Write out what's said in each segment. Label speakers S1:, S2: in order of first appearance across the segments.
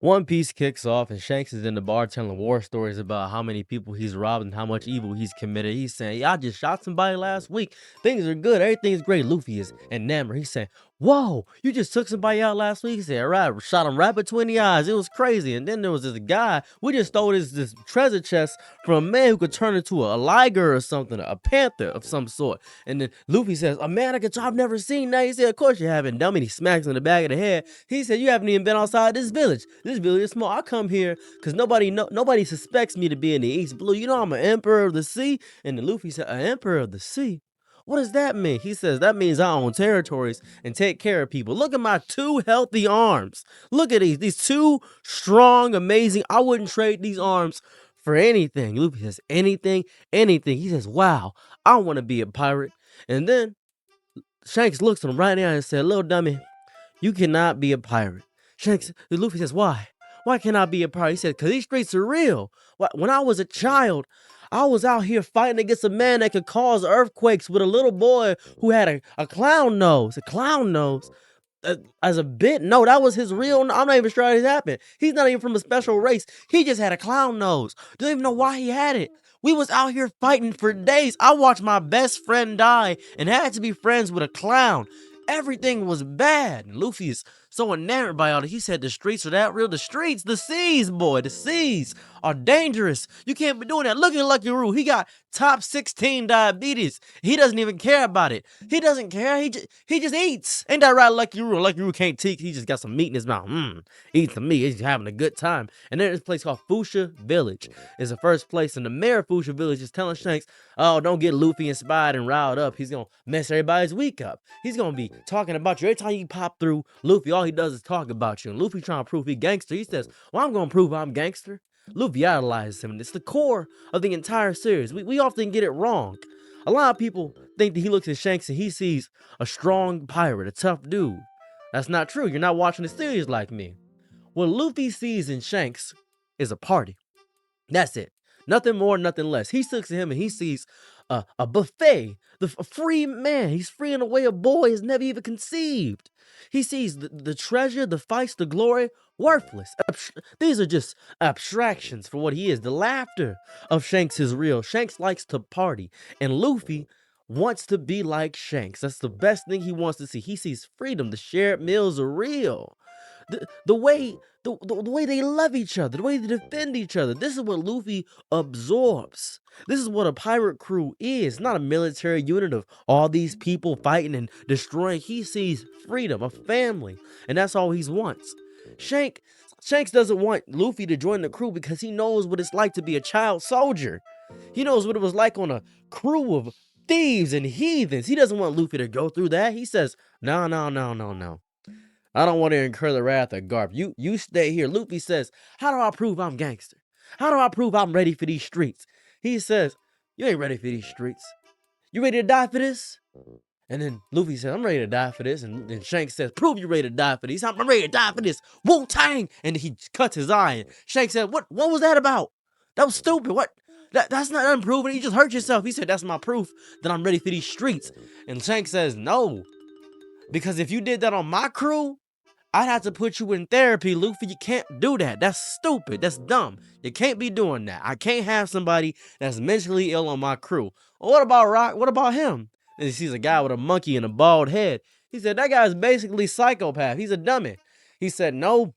S1: One Piece kicks off, and Shanks is in the bar telling war stories about how many people he's robbed and how much evil he's committed. He's saying, "Yeah, I just shot somebody last week. Things are good. Everything's great." Luffy is enamored. He's saying, "Whoa, you just took somebody out last week?" He said, "Right, shot him right between the eyes. It was crazy." And then there was this guy. We just stole this treasure chest from a man who could turn into a liger or something, a panther of some sort. And then Luffy says, "A man I could I've never seen that." He said, "Of course you haven't, dummy." He smacks him in the back of the head. He said, "You haven't even been outside this village. This village is small. I come here because nobody suspects me to be in the East Blue. You know I'm an emperor of the sea." And then Luffy said, "An emperor of the sea? What does that mean?" He says, "That means I own territories and take care of people. Look at my two healthy arms. Look at these two strong, amazing. I wouldn't trade these arms for anything." Luffy says, "Anything, anything." He says, "Wow, I want to be a pirate." And then Shanks looks at him right now and said, "Little dummy, you cannot be a pirate." Luffy says, "Why? Why can't I be a pirate?" He said, "Because these streets are real. When I was a child, I was out here fighting against a man that could cause earthquakes with a little boy who had a clown nose. A clown nose. As a bit, no, that was his real. I'm not even sure how this happened. He's not even from a special race. He just had a clown nose. Don't even know why he had it. We was out here fighting for days. I watched my best friend die and had to be friends with a clown. Everything was bad." And Luffy is so enamored by all that. He said, "The streets are that real. The streets, the seas, boy, the seas are dangerous. You can't be doing that. Look at Lucky Roo. He got top 16 diabetes. He doesn't even care about it. He doesn't care. He just eats. Ain't that right, Lucky Roo? Lucky Roo can't teach. He just got some meat in his mouth. Eats some meat. He's having a good time." And there's this place called Fuchsia Village. It's the first place, and the mayor of Fuchsia Village is telling Shanks, "Oh, don't get Luffy inspired and riled up. He's gonna mess everybody's week up. He's gonna be talking about you every time you pop through. Luffy, all he does is talk about you." And Luffy trying to prove he gangster. He says, "Well, I'm gonna prove I'm gangster." Luffy idolizes him, and it's the core of the entire series. We often get it wrong. A lot of people think that he looks at Shanks and he sees a strong pirate, a tough dude. That's not true. You're not watching the series like me. What Luffy sees in Shanks is a party. That's it. Nothing more, nothing less. He looks at him and he sees a buffet, a free man. He's free in a way a boy has never even conceived. He sees the treasure, the fights, the glory, worthless. These are just abstractions for what he is. The laughter of Shanks is real. Shanks likes to party, and Luffy wants to be like Shanks. That's the best thing he wants to see. He sees freedom. The shared meals are real. The way the way they love each other, the way they defend each other. This is what Luffy absorbs. This is what a pirate crew is. Not a military unit of all these people fighting and destroying. He sees freedom, a family, and that's all he wants. Shank Shanks doesn't want Luffy to join the crew because he knows what it's like to be a child soldier. He knows what it was like on a crew of thieves and heathens. He doesn't want Luffy to go through that. He says, "No, no, no, no, no. I don't want to incur the wrath of Garp. You stay here." Luffy says, "How do I prove I'm gangster? How do I prove I'm ready for these streets?" He says, "You ain't ready for these streets. You ready to die for this?" And then Luffy says, "I'm ready to die for this." And then Shanks says, "Prove you ready to die for this." "I'm ready to die for this. Wu-Tang!" And he cuts his eye. And Shanks said, What was that about? That was stupid. What? That's not unproven. You just hurt yourself." He said, "That's my proof that I'm ready for these streets." And Shanks says, "No. Because if you did that on my crew, I'd have to put you in therapy, Luffy. You can't do that. That's stupid. That's dumb. You can't be doing that. I can't have somebody that's mentally ill on my crew." "Well, what about Rock? What about him?" And he sees a guy with a monkey and a bald head. He said, "That guy's basically Psychopath. He's a dummy." He said, "No,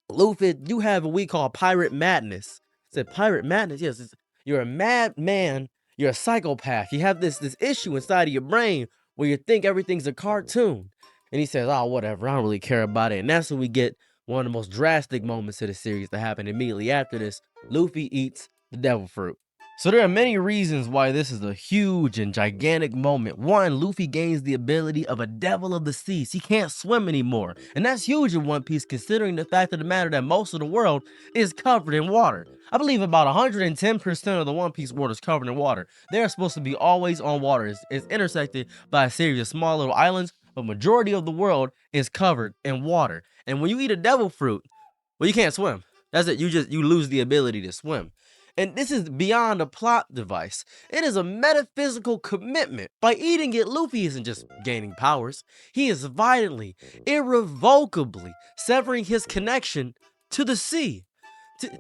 S1: Luffy, you have what we call pirate madness." I said, "Pirate madness?" "Yes, you're a madman. You're a psychopath. You have this issue inside of your brain where you think everything's a cartoon." And he says, "Oh, whatever. I don't really care about it." And that's when we get one of the most drastic moments of the series that happened immediately after this. Luffy eats the devil fruit. So there are many reasons why this is a huge and gigantic moment. One, Luffy gains the ability of a devil of the seas. He can't swim anymore. And that's huge in One Piece, considering the fact of the matter that most of the world is covered in water. I believe about 110% of the One Piece world is covered in water. They're supposed to be always on water. It's intersected by a series of small little islands, but majority of the world is covered in water. And when you eat a devil fruit, well, you can't swim. That's it. You lose the ability to swim. And this is beyond a plot device. It is a metaphysical commitment. By eating it, Luffy isn't just gaining powers. He is violently, irrevocably severing his connection to the sea,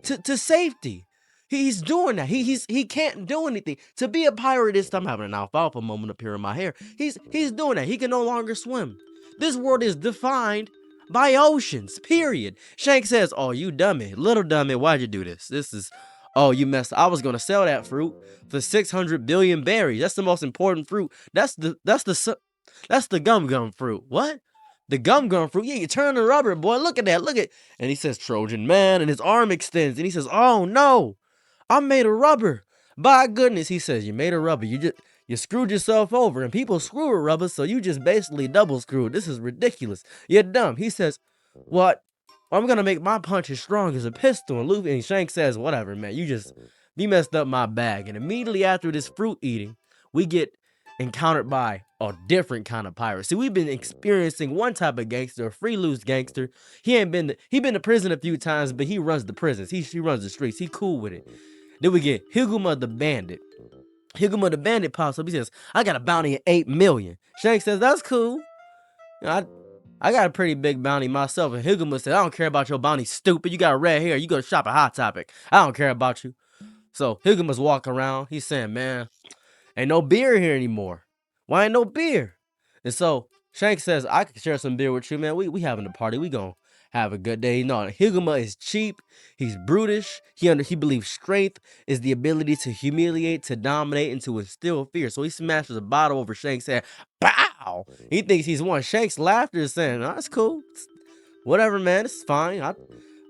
S1: to safety. He's doing that. He can't do anything. To be a pirate is, I'm having an alfalfa moment up here in my hair. He's doing that. He can no longer swim. This world is defined by oceans. Period. Shank says, "Oh, you dummy, little dummy, why'd you do this? This is, oh, you messed. I was gonna sell that fruit for 600 billion berries. That's the most important fruit. That's the gum fruit. What? The gum fruit? Yeah, you turn the rubber, boy. Look at that. Look at." And he says, "Trojan man," and his arm extends, and he says, "Oh no, I'm made of rubber." By goodness, he says, "You made of rubber. You screwed yourself over, and people screw with rubber, so you just basically double screwed. This is ridiculous. You're dumb." He says, "What? I'm gonna make my punch as strong as a pistol." And Luffy and Shanks says, "Whatever, man. You messed up my bag." And immediately after this fruit eating, we get encountered by a different kind of pirate. See, we've been experiencing one type of gangster, a free loose gangster. He been to prison a few times, but he runs the prisons. He runs the streets. He cool with it. Then we get Higuma the bandit. Higuma the bandit pops up. He says, "I got a bounty of 8 million. Shanks says, "That's cool. You know, I got a pretty big bounty myself." And Higuma said, "I don't care about your bounty, stupid. You got red hair. You go to shop at Hot Topic. I don't care about you." So Higuma's walking around. He's saying, "Man, ain't no beer here anymore. Why ain't no beer?" And so Shanks says, "I can share some beer with you, man. We having a party. We gonna have a good day." No, Higuma is cheap. He's brutish. He believes strength is the ability to humiliate, to dominate, and to instill fear. So he smashes a bottle over Shanks' head. Pow! He thinks he's won. Shanks' laughter is saying, "Oh, that's cool. Whatever, man. It's fine.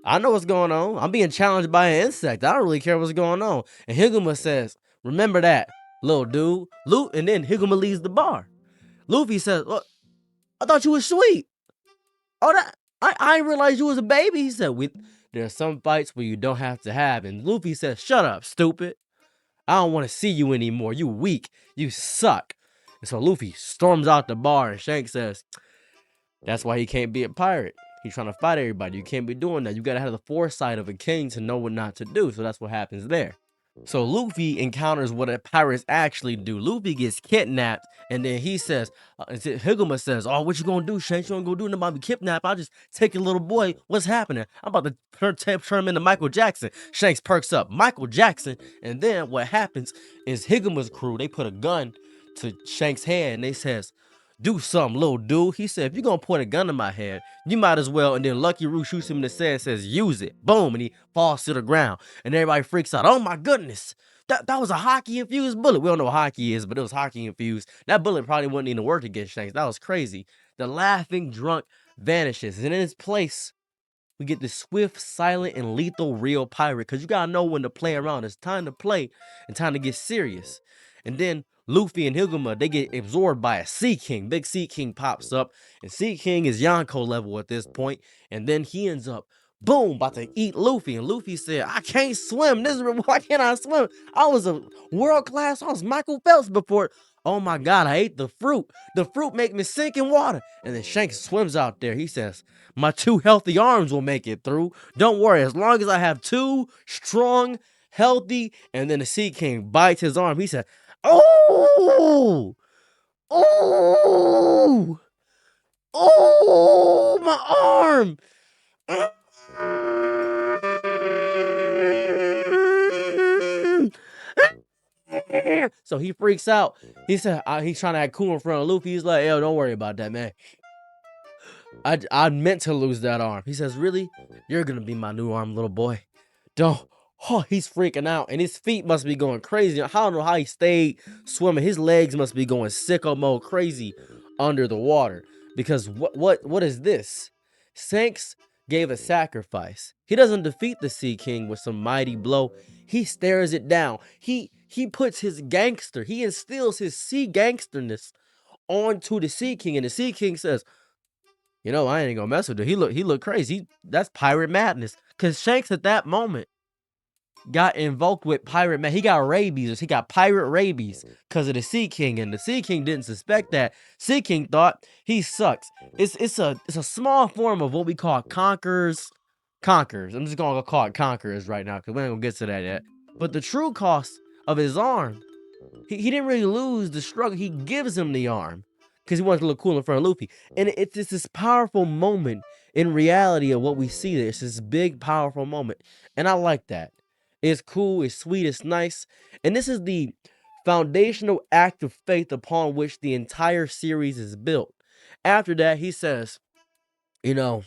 S1: I know what's going on. I'm being challenged by an insect. I don't really care what's going on." And Higuma says, "Remember that, little dude." And then Higuma leaves the bar. Luffy says, "Well, I thought you was sweet. Oh, I didn't realize you was a baby." He said, "There are some fights where you don't have to have." And Luffy says, "Shut up, stupid. I don't want to see you anymore. You weak. You suck." And so Luffy storms out the bar, and Shanks says, "That's why he can't be a pirate. He's trying to fight everybody. You can't be doing that. You gotta have the foresight of a king to know what not to do." So that's what happens there. So Luffy encounters what a pirates actually do. Luffy gets kidnapped, and then he says, Higuma says, "Oh, what you gonna do, Shanks? You ain't gonna do nothing about me kidnapped. I'll just take your little boy. What's happening? I'm about to turn him into Michael Jackson." Shanks perks up. Michael Jackson. And then what happens is Higuma's crew, they put a gun to Shanks' head, and they says, "Do something, little dude." He said, "If you're gonna point a gun in my head, you might as well." And then Lucky Roo shoots him in the head and says, "Use it." Boom, and he falls to the ground. And everybody freaks out. "Oh my goodness. That was a hockey infused bullet." We don't know what hockey is, but it was hockey infused. That bullet probably wouldn't even work against Shanks. That was crazy. The laughing drunk vanishes. And in its place, we get this swift, silent, and lethal real pirate. Because you gotta know when to play around. It's time to play and time to get serious. And then Luffy and Higuma, they get absorbed by a Sea King. Big Sea King pops up. And Sea King is Yonko level at this point. And then he ends up, boom, about to eat Luffy. And Luffy said, "I can't swim. Why can't I swim? I was a world class. I was Michael Phelps before." "Oh my God, I ate the fruit. The fruit make me sink in water." And then Shanks swims out there. He says, "My 2 healthy arms will make it through. Don't worry, as long as I have 2 strong, healthy." And then the Sea King bites his arm. He said, "Oh, oh, oh, my arm." So he freaks out. He said, he's trying to act cool in front of Luffy. He's like, "Yo, don't worry about that, man. I meant to lose that arm." He says, "Really? You're gonna be my new arm, little boy. Don't." Oh, he's freaking out, and his feet must be going crazy. I don't know how he stayed swimming. His legs must be going sicko mode crazy under the water. Because what is this? Shanks gave a sacrifice. He doesn't defeat the Sea King with some mighty blow. He stares it down. He puts his gangster, he instills his sea gangsterness onto the Sea King, and the Sea King says, "You know, I ain't gonna mess with him. He look crazy. That's pirate madness." Cause Shanks at that moment got invoked with pirate man. He got rabies. He got pirate rabies because of the Sea King, and the Sea King didn't suspect that. Sea King thought he sucks. It's a small form of what we call conquerors. I'm just gonna call it conquerors right now because we ain't gonna get to that yet. But the true cost of his arm, he didn't really lose the struggle. He gives him the arm because he wants to look cool in front of Luffy, and it's this powerful moment in reality of what we see, there's this big, powerful moment. And I like that. It's cool, it's sweet, it's nice. And this is the foundational act of faith upon which the entire series is built. After that, he says, you know,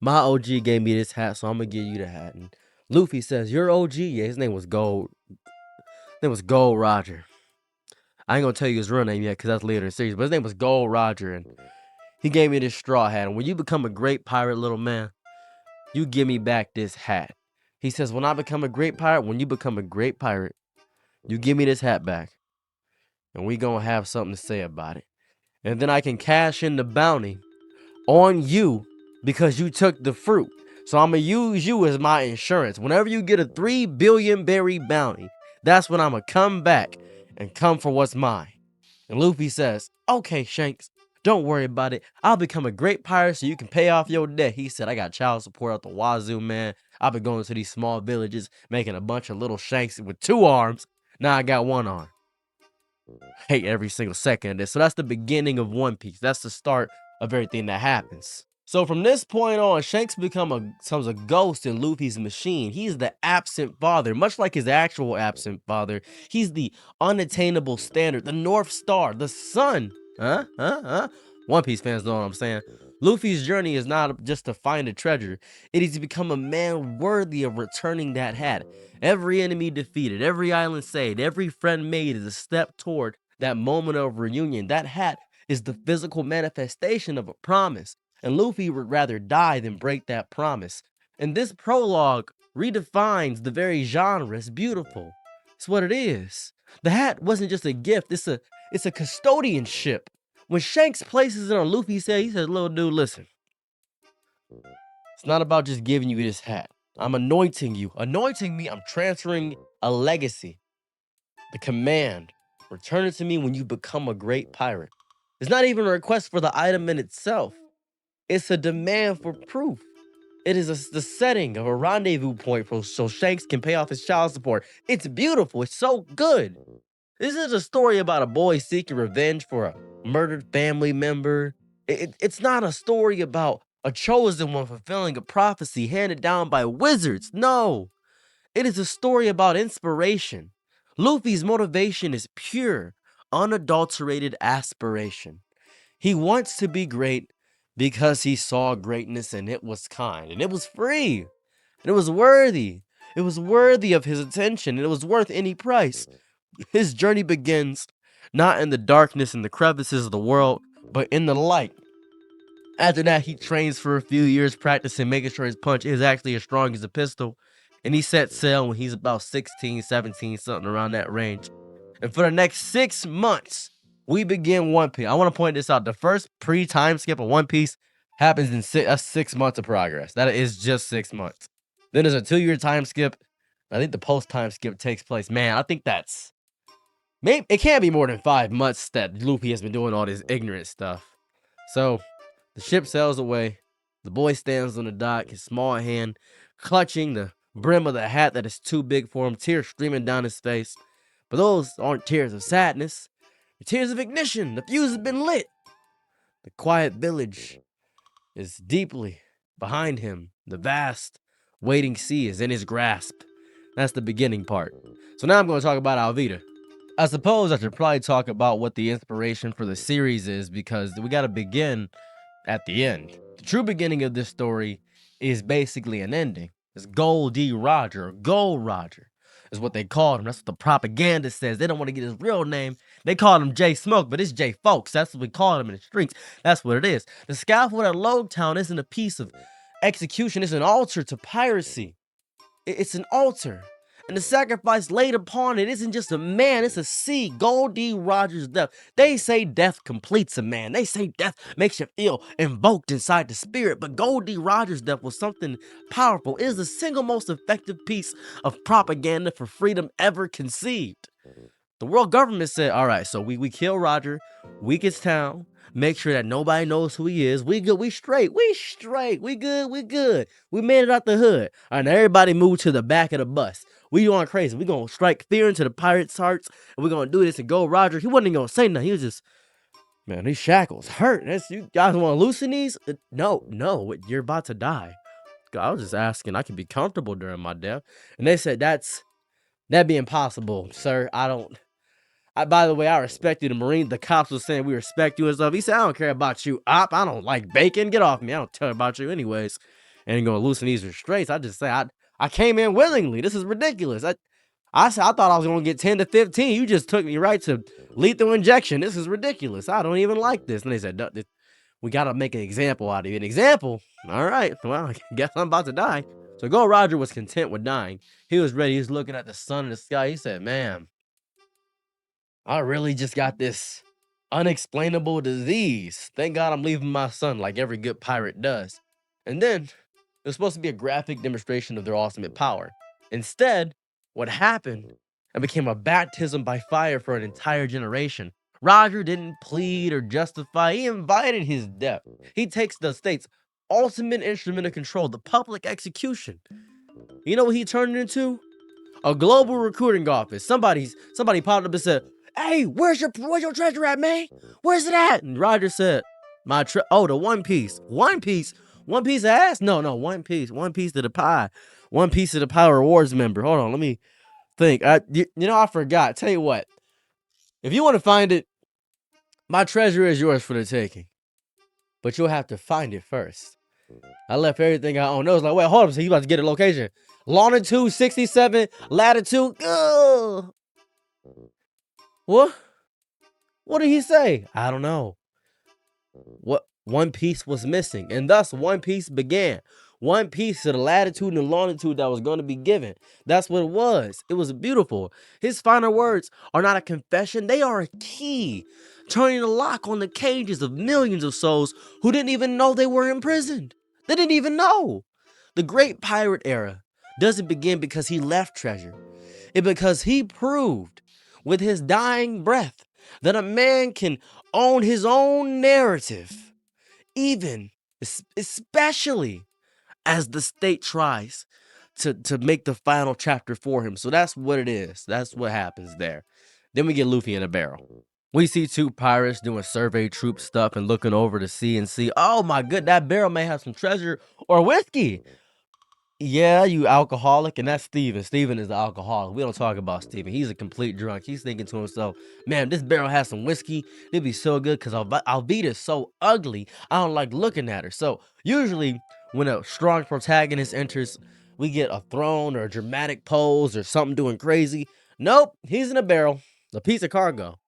S1: my OG gave me this hat, so I'm gonna give you the hat. And Luffy says, your OG? Yeah, his name was Gold. His name was Gold Roger. I ain't gonna tell you his real name yet, because that's later in the series, but his name was Gold Roger, and he gave me this straw hat. And when you become a great pirate, little man, you give me back this hat. He says, when I become a great pirate, when you become a great pirate, you give me this hat back. And we gonna have something to say about it. And then I can cash in the bounty on you because you took the fruit. So I'm gonna use you as my insurance. Whenever you get a 3 billion berry bounty, that's when I'm gonna come back and come for what's mine. And Luffy says, okay, Shanks, don't worry about it. I'll become a great pirate so you can pay off your debt. He said, I got child support out the wazoo, man. I've been going to these small villages, making a bunch of little Shanks with 2 arms. Now I got 1 arm. Hate every single second of this. So that's the beginning of One Piece. That's the start of everything that happens. So from this point on, Shanks becomes a ghost in Luffy's machine. He's the absent father, much like his actual absent father. He's the unattainable standard, the North Star, the sun. One Piece fans know what I'm saying. Luffy's journey is not just to find a treasure. It is to become a man worthy of returning that hat. Every enemy defeated, every island saved, every friend made is a step toward that moment of reunion. That hat is the physical manifestation of a promise. And Luffy would rather die than break that promise. And this prologue redefines the very genre. It's beautiful. It's what it is. The hat wasn't just a gift, it's a custodianship. When Shanks places it on Luffy's head, he says, little dude, listen. It's not about just giving you this hat. I'm anointing you. Anointing me, I'm transferring a legacy. The command. Return it to me when you become a great pirate. It's not even a request for the item in itself. It's a demand for proof. It is the setting of a rendezvous point so Shanks can pay off his child support. It's beautiful. It's so good. This is a story about a boy seeking revenge for a murdered family member. It's not a story about a chosen one fulfilling a prophecy handed down by wizards. No, it is a story about inspiration. Luffy's motivation is pure, unadulterated aspiration. He wants to be great because he saw greatness and it was kind and it was free and it was worthy. It was worthy of his attention and it was worth any price. His journey begins not in the darkness and the crevices of the world, but in the light. After that, he trains for a few years, practicing making sure his punch is actually as strong as a pistol. And he sets sail when he's about 16, 17, something around that range. And for the next 6 months, we begin One Piece. I want to point this out. The first pre-time skip of One Piece happens in 6 months of progress. That is just 6 months. Then there's a 2-year time skip. I think the post-time skip takes place. Man, I think that's... Maybe it can't be more than 5 months that Luffy has been doing all this ignorant stuff. So, the ship sails away. The boy stands on the dock, his small hand clutching the brim of the hat that is too big for him, tears streaming down his face. But those aren't tears of sadness. They're tears of ignition. The fuse has been lit. The quiet village is deeply behind him. The vast waiting sea is in his grasp. That's the beginning part. So now I'm going to talk about Alvida. I suppose I should probably talk about what the inspiration for the series is, because we got to begin at the end. The true beginning of this story is basically an ending. It's Gold D. Roger, or Gold Roger, is what they called him. That's what the propaganda says. They don't want to get his real name. They called him J Smoke, but it's J Folks. That's what we call him in the streets. That's what it is. The scaffold at Logtown isn't a piece of execution. It's an altar to piracy. It's an altar. And the sacrifice laid upon it isn't just a man, it's a sea. Gold D. Rogers' death. They say death completes a man. They say death makes you feel invoked inside the spirit. But Gold D. Rogers' death was something powerful. It is the single most effective piece of propaganda for freedom ever conceived. The world government said, all right, so we kill Roger, we get town, make sure that nobody knows who he is. We good, we straight, we good. We made it out the hood. All right, now everybody move to the back of the bus. We going crazy. We gonna strike fear into the pirates' hearts, and we gonna do this. And Gold Roger, he wasn't even gonna say nothing. He was just Man, these shackles hurt. You guys want to loosen these? No, no, you're about to die. I was just asking, I can be comfortable during my death. And they said, that'd be impossible, sir. By the way, I respect you. The Marine, the cops was saying we respect you and stuff. He said, I don't care about you, op. I don't like bacon. Get off me. I don't care about you anyways. Ain't gonna loosen these restraints. I just say I came in willingly. This is ridiculous. I said I thought I was gonna get 10 to 15. You just took me right to lethal injection. This is ridiculous. I don't even like this. And they said, we gotta make an example out of you. An example? All right. Well, I guess I'm about to die. So Gold Roger was content with dying. He was ready. He was looking at the sun and the sky. He said, man, I really just got this unexplainable disease. Thank God I'm leaving my son like every good pirate does. And then it was supposed to be a graphic demonstration of their ultimate power. Instead, what happened? It became a baptism by fire for an entire generation. Roger didn't plead or justify. He invited his death. He takes the state's ultimate instrument of control, the public execution. You know what he turned it into? A global recruiting office. Somebody popped up and said, "Hey, where's your treasure at, man? Where's it at?" And Roger said, the One Piece. One Piece of ass? No, One Piece. One piece to the pie. One piece of the Power Rewards member. Hold on, let me think. I forgot. Tell you what. If you want to find it, my treasure is yours for the taking. But you'll have to find it first. I left everything I own. It was like, wait, hold up. So you about to get a location. Longitude 67, latitude. Ugh. What? What did he say? I don't know. What One Piece was missing, and thus One Piece began. One Piece to the latitude and longitude that was going to be given. That's what it was. It was beautiful. His final words are not a confession. They are a key, turning the lock on the cages of millions of souls who didn't even know they were imprisoned. They didn't even know. The great pirate era doesn't begin because he left treasure. It's because he proved with his dying breath that a man can own his own narrative, even, especially as the state tries to make the final chapter for him. So that's what it is. That's what happens there. Then we get Luffy in a barrel. We see two pirates doing survey troop stuff and looking over the sea and see, oh my good, that barrel may have some treasure or whiskey. Yeah, you alcoholic, and that's Steven. Steven is the alcoholic. We don't talk about Steven. He's a complete drunk. He's thinking to himself, man, this barrel has some whiskey. It'd be so good because Alvida's so ugly. I don't like looking at her. So usually when a strong protagonist enters, we get a throne or a dramatic pose or something doing crazy. Nope, he's in a barrel, a piece of cargo.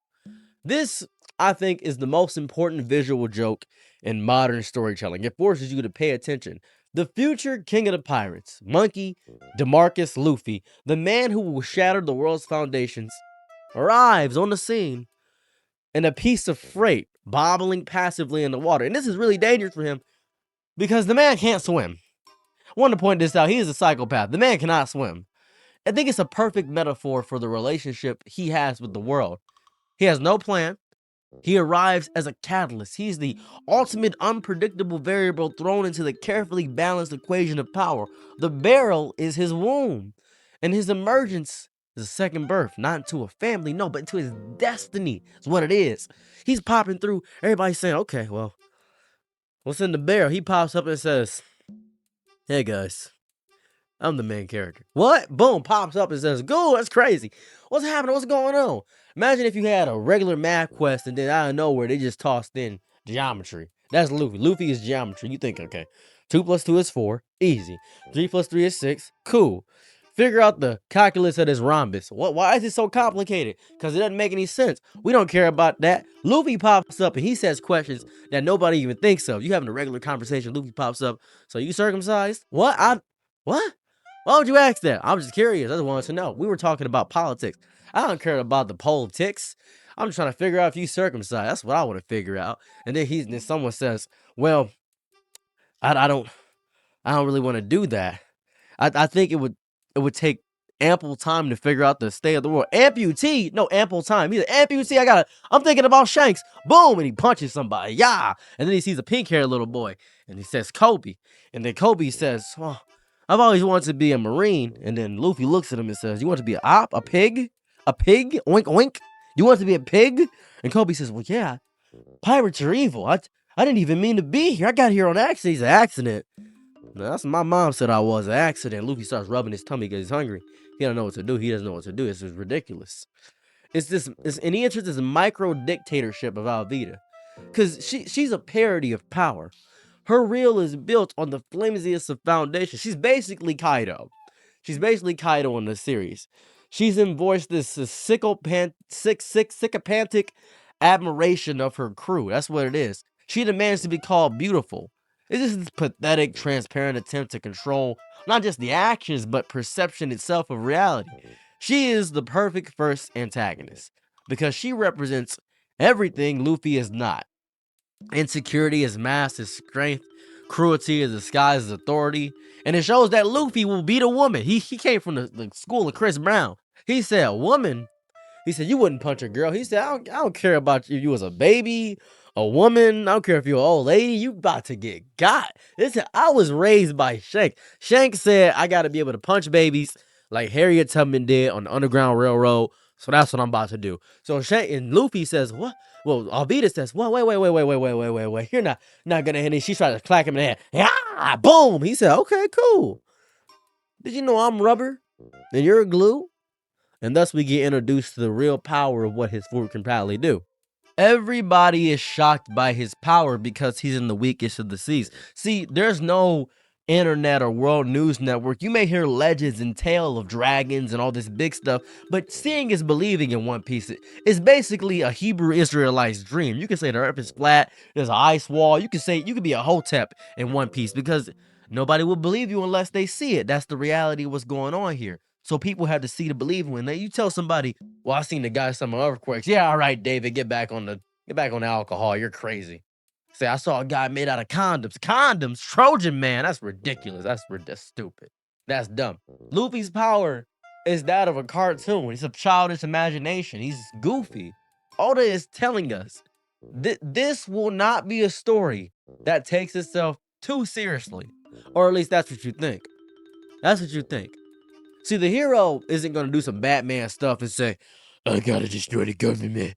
S1: This, I think, is the most important visual joke in modern storytelling. It forces you to pay attention. The future king of the pirates, Monkey DeMarcus Luffy, the man who will shatter the world's foundations, arrives on the scene in a piece of freight bobbling passively in the water. And this is really dangerous for him because the man can't swim. I want to point this out. He is a psychopath. The man cannot swim. I think it's a perfect metaphor for the relationship he has with the world. He has no plan. He arrives as a catalyst. He's the ultimate unpredictable variable thrown into the carefully balanced equation of power. The barrel is his womb, and his emergence is a second birth, not into a family, no, but into his destiny. Is what it is. He's popping through. Everybody's saying, okay, well, what's in the barrel? He pops up and says, hey guys, I'm the main character. What? Boom, pops up and says, go, that's crazy. What's happening? What's going on? Imagine if you had a regular math quest and then out of nowhere, they just tossed in geometry. That's Luffy. Luffy is geometry. You think, okay, 2 plus 2 is 4. Easy. 3 plus 3 is 6. Cool. Figure out the calculus of this rhombus. Why is it so complicated? Because it doesn't make any sense. We don't care about that. Luffy pops up and he says questions that nobody even thinks of. You having a regular conversation, Luffy pops up. So you circumcised? What? What? Why would you ask that? I was just curious. I just wanted to know. We were talking about politics. I don't care about the politics. I'm just trying to figure out if you circumcised. That's what I want to figure out. And then someone says, well, I don't really want to do that. I think it would take ample time to figure out the state of the world. Amputee? No, ample time. He's an amputee. I'm thinking about Shanks. Boom, and he punches somebody. Yeah. And then he sees a pink-haired little boy, and he says, Kobe. And then Kobe says, oh, I've always wanted to be a Marine. And then Luffy looks at him and says, you want to be an op? A pig? A pig? Oink, oink. You want to be a pig? And Kobe says, well, yeah. Pirates are evil. I didn't even mean to be here. I got here on accident. He's an accident. Now, that's what my mom said I was, an accident. Luffy starts rubbing his tummy because he's hungry. He don't know what to do. He doesn't know what to do. It's just ridiculous. And he enters this micro dictatorship of Alvida. Because she's a parody of power. Her reel is built on the flimsiest of foundations. She's basically Kaido. She's basically Kaido in the series. She's voiced this sycophantic admiration of her crew. That's what it is. She demands to be called beautiful. It is this pathetic, transparent attempt to control not just the actions, but perception itself of reality. She is the perfect first antagonist because she represents everything Luffy is not. Insecurity is masked as strength, cruelty is disguised as authority, and it shows that Luffy will beat a woman. He came from the school of Chris Brown. He said, a woman? He said, you wouldn't punch a girl. He said, I don't care about if you was a baby, a woman. I don't care if you're an old lady. You about to get got. Listen, I was raised by Shank. Shank said, I got to be able to punch babies like Harriet Tubman did on the Underground Railroad. So that's what I'm about to do. So Shank and Luffy says, what? Well, Alvida says, well, wait. You're not gonna hit me. She tried to clack him in the head. Yeah, boom. He said, okay, cool. Did you know I'm rubber and you're glue? And thus we get introduced to the real power of what his fruit can probably do. Everybody is shocked by his power because he's in the weakest of the seas. See, there's no internet or world news network. You may hear legends and tale of dragons and all this big stuff, but seeing is believing in One Piece. It's basically a Hebrew Israelite's dream. You can say the earth is flat, there's an ice wall. You can say you could be a Hotep in One Piece because nobody will believe you unless they see it. That's the reality of what's going on here. So people have to see to believe. When you tell somebody, well, I seen the guy some earthquakes. Yeah, all right, David, get back on the alcohol. You're crazy. Say, I saw a guy made out of condoms. Condoms, Trojan man. That's ridiculous. That's stupid. That's dumb. Luffy's power is that of a cartoon. It's a childish imagination. He's goofy. Oda is telling us this will not be a story that takes itself too seriously. Or at least that's what you think. That's what you think. See, the hero isn't going to do some Batman stuff and say, I gotta destroy the government.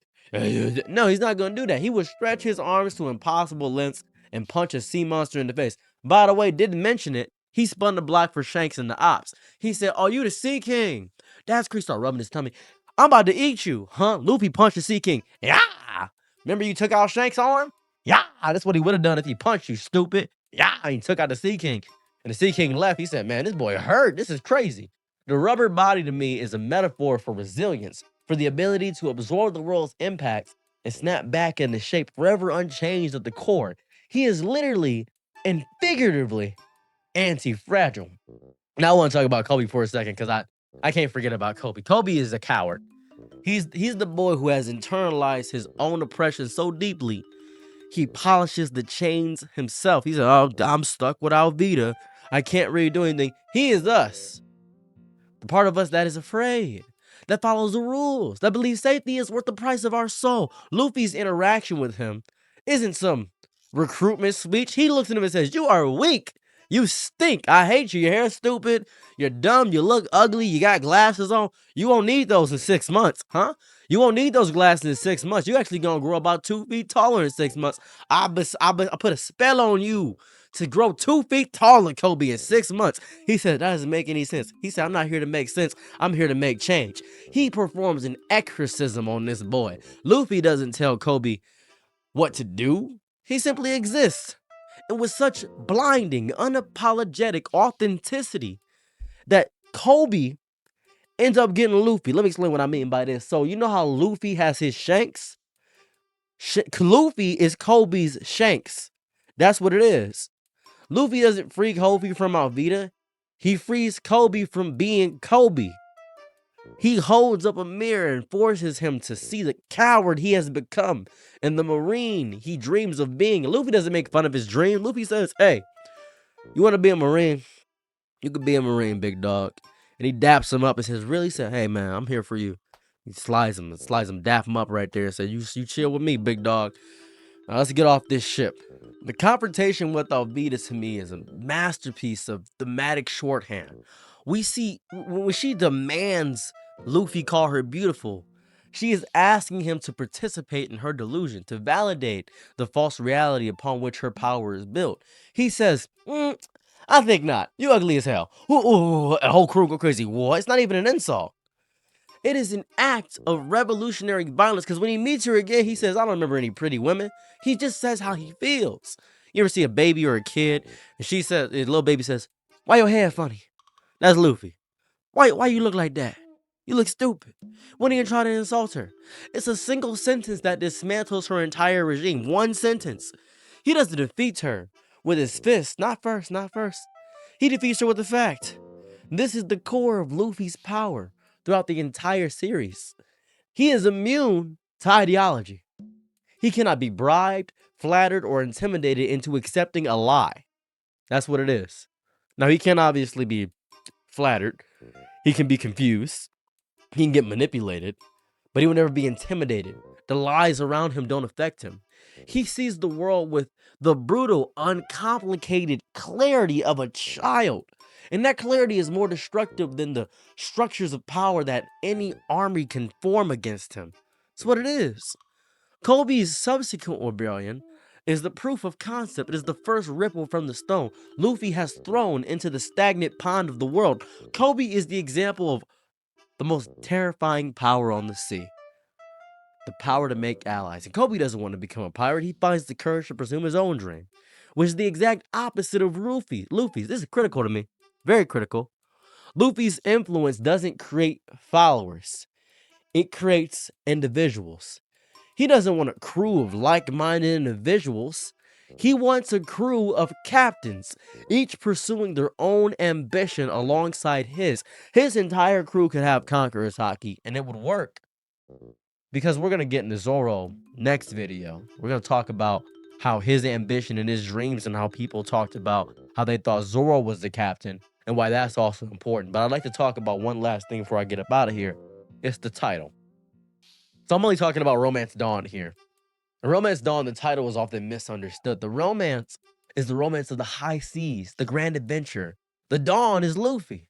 S1: No, he's not going to do that. He would stretch his arms to impossible lengths and punch a sea monster in the face. By the way, didn't mention it. He spun the block for Shanks in the ops. He said, oh, you the Sea King. That's Chris started rubbing his tummy. I'm about to eat you. Huh? Luffy punched the Sea King. Yeah. Remember you took out Shanks' arm? Yeah. That's what he would have done if he punched you, stupid. Yeah. He took out the Sea King. And the Sea King left. He said, man, this boy hurt. This is crazy. The rubber body to me is a metaphor for resilience, for the ability to absorb the world's impacts and snap back into shape forever unchanged at the core. He is literally and figuratively anti-fragile. Now I want to talk about Kobe for a second because I can't forget about Kobe. Kobe is a coward. He's the boy who has internalized his own oppression so deeply, he polishes the chains himself. He said, oh, I'm stuck with Alvida. I can't really do anything. He is us. The part of us that is afraid, that follows the rules, that believes safety is worth the price of our soul. Luffy's interaction with him isn't some recruitment speech. He looks at him and says, you are weak. You stink. I hate you. Your hair's stupid. You're dumb. You look ugly. You got glasses on. You won't need those in 6 months, huh? You won't need those glasses in 6 months. You actually gonna grow about 2 feet taller in 6 months. I put a spell on you to grow 2 feet taller, Kobe, in 6 months. He said, that doesn't make any sense. He said, I'm not here to make sense. I'm here to make change. He performs an exorcism on this boy. Luffy doesn't tell Kobe what to do. He simply exists. And with such blinding, unapologetic authenticity that Kobe ends up getting Luffy. Let me explain what I mean by this. So you know how Luffy has his Shanks? Luffy is Kobe's Shanks. That's what it is. Luffy doesn't free Kobe from Alvida. He frees Kobe from being Kobe. He holds up a mirror and forces him to see the coward he has become and the Marine he dreams of being. Luffy doesn't make fun of his dream. Luffy says, hey, you want to be a Marine? You could be a Marine, big dog. And he daps him up and says, really? He said, hey, man, I'm here for you. He slides him, dap him up right there and said, you chill with me, big dog. Now let's get off this ship. The confrontation with Alvida to me is a masterpiece of thematic shorthand. We see when she demands Luffy call her beautiful, She is asking him to participate in her delusion, to validate the false reality upon which her power is built. He says, I think not. You ugly as hell. Ooh, a whole crew go crazy. What? It's not even an insult. It is an act of revolutionary violence because when he meets her again, he says, I don't remember any pretty women. He just says how he feels. You ever see a baby or a kid, and she says, the little baby says, why your hair funny? That's Luffy. Why you look like that? You look stupid. When are you trying to insult her? It's a single sentence that dismantles her entire regime. One sentence. He doesn't defeat her with his fist. Not first, not first. He defeats her with a fact. This is the core of Luffy's power throughout the entire series. He is immune to ideology. He cannot be bribed, flattered, or intimidated into accepting a lie. That's what it is. Now, he can obviously be flattered. He can be confused. He can get manipulated, but he will never be intimidated. The lies around him don't affect him. He sees the world with the brutal, uncomplicated clarity of a child. And that clarity is more destructive than the structures of power that any army can form against him. That's what it is. Kobe's subsequent rebellion is the proof of concept. It is the first ripple from the stone Luffy has thrown into the stagnant pond of the world. Kobe is the example of the most terrifying power on the sea. The power to make allies. And Kobe doesn't want to become a pirate. He finds the courage to pursue his own dream, which is the exact opposite of Luffy's. This is critical to me. Very critical. Luffy's influence doesn't create followers. It creates individuals. He doesn't want a crew of like-minded individuals. He wants a crew of captains, each pursuing their own ambition alongside his. His entire crew could have Conqueror's Haki, and it would work. Because we're going to get into Zoro next video. We're going to talk about how his ambition and his dreams and how people talked about how they thought Zoro was the captain and why that's also important. But I'd like to talk about one last thing before I get up out of here. It's the title. So I'm only talking about Romance Dawn here. In Romance Dawn, the title is often misunderstood. The romance is the romance of the high seas, the grand adventure. The dawn is Luffy.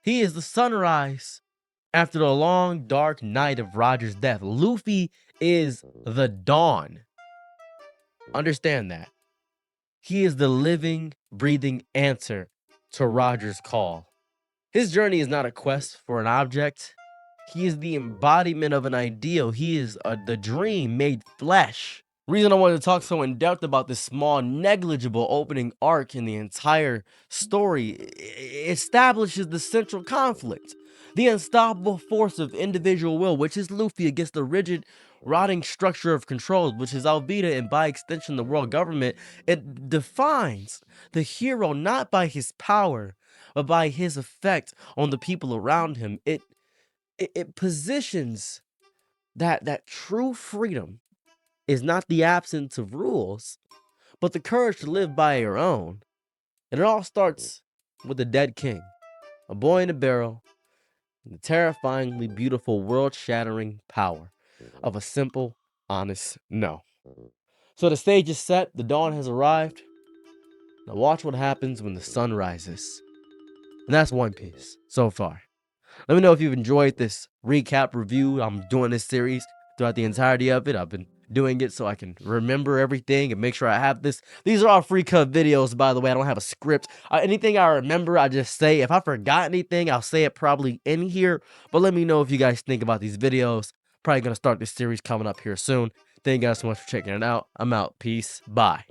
S1: He is the sunrise after the long, dark night of Roger's death. Luffy is the dawn. Understand that. He is the living, breathing answer to Roger's call. His journey is not a quest for an object. He is the embodiment of an ideal. He is the dream made flesh. Reason I wanted to talk so in depth about this small, negligible opening arc in the entire story establishes the central conflict. The unstoppable force of individual will, which is Luffy, against the rigid, rotting structure of control, which is Alvida, and by extension the world government. It defines the hero not by his power, but by his effect on the people around him. It positions that true freedom is not the absence of rules, but the courage to live by your own. And it all starts with a dead king, a boy in a barrel, and the terrifyingly beautiful, world-shattering power of a simple, honest no. So the stage is set, the dawn has arrived. Now watch what happens when the sun rises. And that's One Piece so far. Let me know if you've enjoyed this recap review. I'm doing this series throughout the entirety of it. I've been doing it so I can remember everything and make sure I have this. These are all free cut videos, by the way. I don't have a script. Anything I remember, I just say. If I forgot anything, I'll say it probably in here. But let me know if you guys think about these videos. Probably going to start this series coming up here soon. Thank you guys so much for checking it out. I'm out. Peace. Bye.